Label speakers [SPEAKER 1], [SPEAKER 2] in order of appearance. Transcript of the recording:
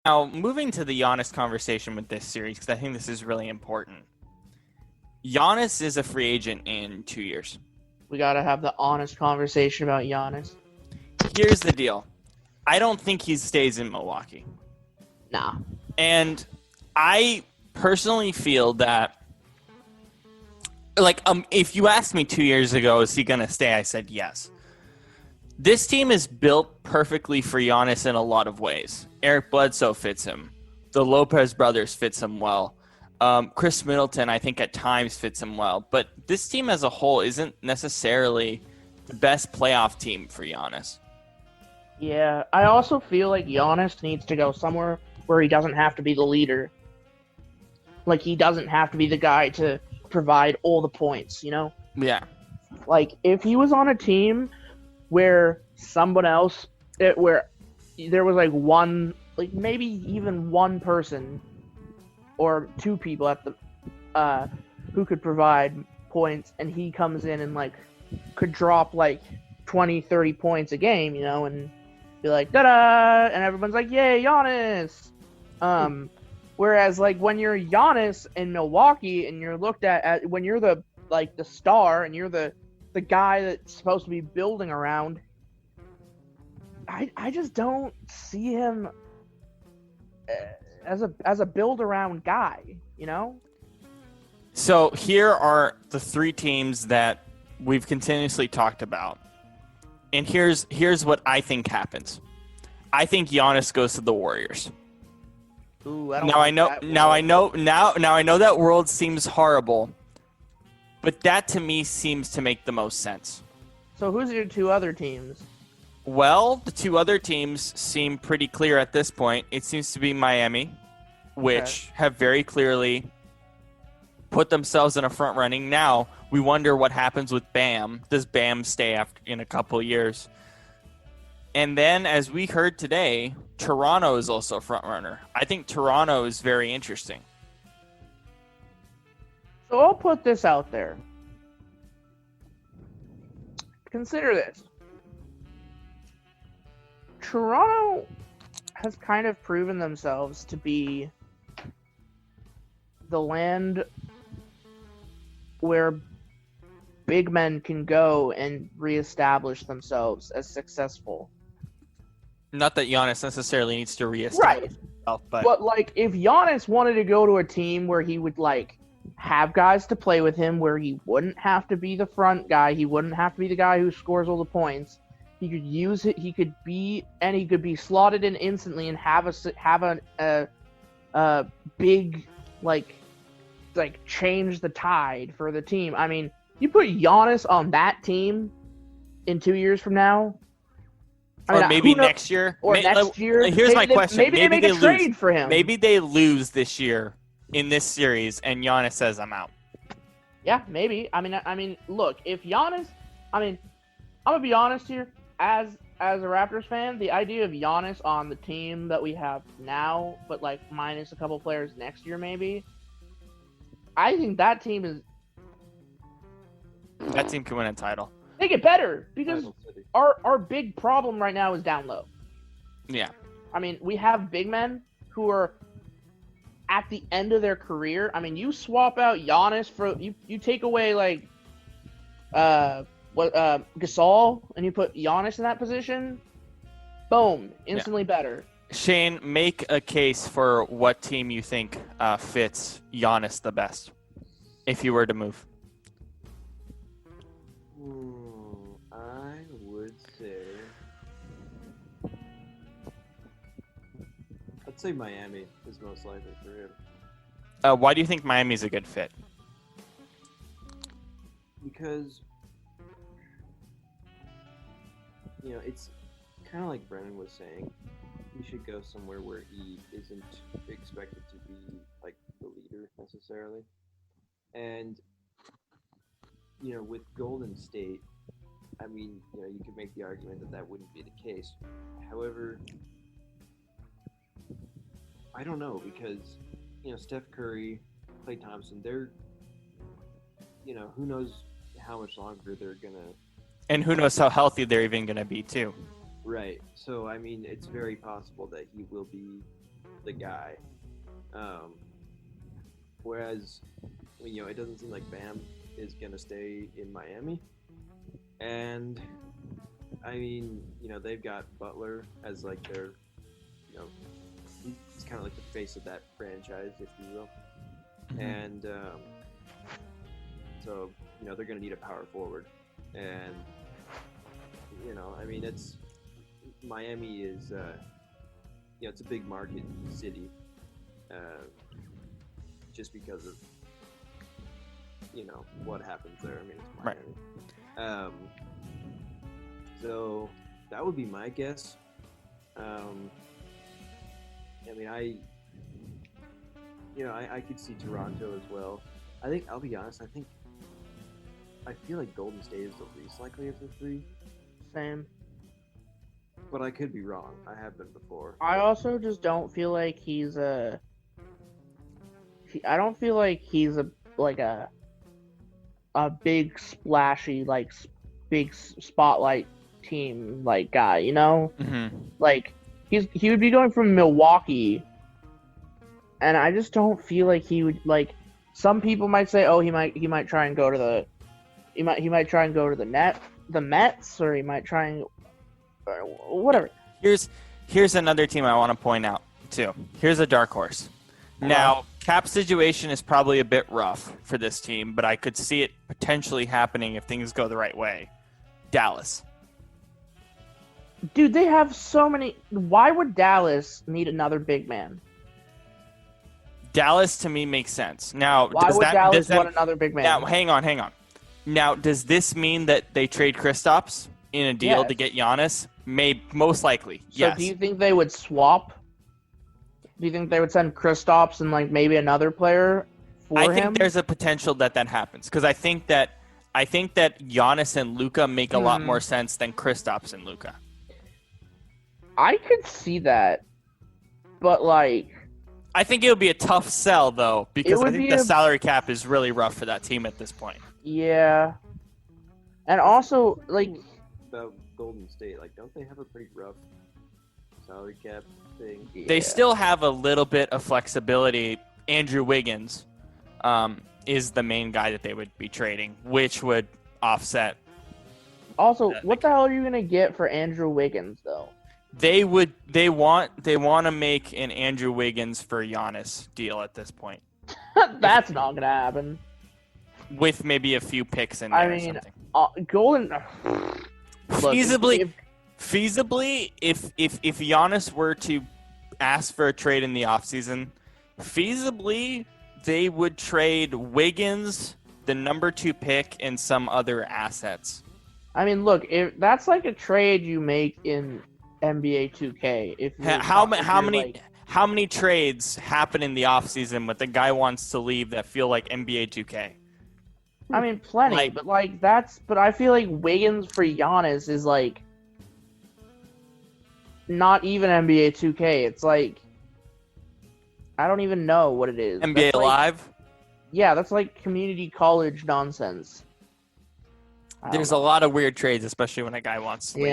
[SPEAKER 1] Now, moving to the Giannis conversation with this series, because I think this is really important. Giannis is a free agent in 2 years.
[SPEAKER 2] We got to have the honest conversation about Giannis.
[SPEAKER 1] Here's the deal. I don't think he stays in Milwaukee.
[SPEAKER 2] Nah.
[SPEAKER 1] And I personally feel that, if you asked me 2 years ago, is he going to stay? I said yes. This team is built perfectly for Giannis in a lot of ways. Eric Bledsoe fits him. The Lopez brothers fits him well. Chris Middleton, I think, at times fits him well. But this team as a whole isn't necessarily the best playoff team for Giannis.
[SPEAKER 2] Yeah, I also feel like Giannis needs to go somewhere where he doesn't have to be the leader. Like, he doesn't have to be the guy to provide all the points, you know?
[SPEAKER 1] Yeah.
[SPEAKER 2] Like, if he was on a team where someone else, where there was like one, like maybe even one person or two people at the, who could provide points, and he comes in and like could drop like 20, 30 points a game, you know, and be like, da-da, and everyone's like, yay, Giannis. Whereas like when you're Giannis in Milwaukee and you're looked at when you're the star and you're the guy that's supposed to be building around, I just don't see him as a build around guy, you know?
[SPEAKER 1] So here are the three teams that we've continuously talked about. And here's what I think happens. I think Giannis goes to the Warriors.
[SPEAKER 2] Ooh, I don't
[SPEAKER 1] now
[SPEAKER 2] like
[SPEAKER 1] I know
[SPEAKER 2] that
[SPEAKER 1] now
[SPEAKER 2] world.
[SPEAKER 1] I know that world seems horrible, but that to me seems to make the most sense.
[SPEAKER 2] So who's your two other teams?
[SPEAKER 1] Well, the two other teams seem pretty clear at this point. It seems to be Miami, which have very clearly put themselves in a front running. Now, we wonder what happens with Bam. Does Bam stay in a couple of years? And then, as we heard today, Toronto is also a front runner. I think Toronto is very interesting.
[SPEAKER 2] So I'll put this out there. Consider this. Toronto has kind of proven themselves to be the land where big men can go and reestablish themselves as successful.
[SPEAKER 1] Not that Giannis necessarily needs to reestablish himself,
[SPEAKER 2] but like if Giannis wanted to go to a team where he would like have guys to play with him, where he wouldn't have to be the front guy, he wouldn't have to be the guy who scores all the points. He could use it. He could be slotted in instantly and have a big like change the tide for the team. I mean, you put Giannis on that team in 2 years from now,
[SPEAKER 1] or maybe next year.
[SPEAKER 2] Or next year.
[SPEAKER 1] Here's my question.
[SPEAKER 2] Maybe they make a trade for him.
[SPEAKER 1] Maybe they lose this year in this series, and Giannis says, "I'm out."
[SPEAKER 2] Yeah, maybe. I mean, look, if Giannis, I'm gonna be honest here. As a Raptors fan, the idea of Giannis on the team that we have now, but like minus a couple players next year, maybe. I think that team
[SPEAKER 1] can win a title.
[SPEAKER 2] They get better because our big problem right now is down low.
[SPEAKER 1] Yeah.
[SPEAKER 2] I mean, we have big men who are at the end of their career. I mean, you swap out Giannis for you take away like Gasol and you put Giannis in that position, boom, instantly better.
[SPEAKER 1] Shane, make a case for what team you think fits Giannis the best if you were to move.
[SPEAKER 3] I would say I'd say Miami is most likely for him.
[SPEAKER 1] Why do you think Miami's a good fit?
[SPEAKER 3] Because it's kind of like Brennan was saying. He should go somewhere where he isn't expected to be like the leader necessarily. And with Golden State, I mean, you could make the argument that wouldn't be the case. However, I don't know because Steph Curry, Klay Thompson, they're who knows how much longer they're gonna.
[SPEAKER 1] And who knows how healthy they're even going to be, too.
[SPEAKER 3] Right. So, I mean, it's very possible that he will be the guy. Whereas, it doesn't seem like Bam is gonna stay in Miami, and I mean, they've got Butler as like their, he's kind of like the face of that franchise, if you will, and so they're gonna need a power forward, and I mean it's Miami is it's a big market city, just because of what happens there. I mean, it's Miami.
[SPEAKER 1] Right.
[SPEAKER 3] So that would be my guess. I mean, I could see Toronto as well. I'll be honest. I feel like Golden State is the least likely of the three.
[SPEAKER 2] Same.
[SPEAKER 3] But I could be wrong. I have been before.
[SPEAKER 2] I also just don't feel like he's a. I don't feel like he's a big splashy big spotlight team guy.
[SPEAKER 1] Mm-hmm.
[SPEAKER 2] Like he would be going from Milwaukee, and I just don't feel like he would Some people might say, oh, he might try and go to the the Mets, or he might try and whatever.
[SPEAKER 1] Here's another team I want to point out too. Here's a dark horse. Now, cap situation is probably a bit rough for this team, but I could see it potentially happening if things go the right way. Dallas.
[SPEAKER 2] Dude, they have so many. Why would Dallas need another big man?
[SPEAKER 1] Dallas to me makes sense. Now,
[SPEAKER 2] why would Dallas want another big man?
[SPEAKER 1] Now, hang on. Now, does this mean that they trade Kristaps in a deal to get Giannis? Most likely, yes.
[SPEAKER 2] So do you think they would swap? Do you think they would send Kristaps and maybe another player for him?
[SPEAKER 1] I think there's a potential that happens because I think that Giannis and Luka make a lot more sense than Kristaps and Luka.
[SPEAKER 2] I could see that, but I
[SPEAKER 1] think it would be a tough sell though because I think the salary cap is really rough for that team at this point.
[SPEAKER 2] Yeah, and also
[SPEAKER 3] about Golden State, don't they have a pretty rough salary cap thing?
[SPEAKER 2] Yeah.
[SPEAKER 1] They still have a little bit of flexibility. Andrew Wiggins is the main guy that they would be trading, which would offset.
[SPEAKER 2] Also, what the hell are you gonna get for Andrew Wiggins though?
[SPEAKER 1] They want to make an Andrew Wiggins for Giannis deal at this point.
[SPEAKER 2] That's not gonna happen.
[SPEAKER 1] With maybe a few picks in there or something.
[SPEAKER 2] Golden.
[SPEAKER 1] Feasibly, if Giannis were to ask for a trade in the offseason, feasibly they would trade Wiggins, the number 2 pick, and some other assets.
[SPEAKER 2] I mean, look, if that's a trade you make in NBA 2K.
[SPEAKER 1] How many trades happen in the offseason when the guy wants to leave that feel like NBA 2K?
[SPEAKER 2] I mean, plenty, but but I feel like Wiggins for Giannis is not even NBA 2K. It's I don't even know what it is.
[SPEAKER 1] NBA Live?
[SPEAKER 2] Yeah, that's community college nonsense.
[SPEAKER 1] There's a lot of weird trades, especially when a guy wants to leave.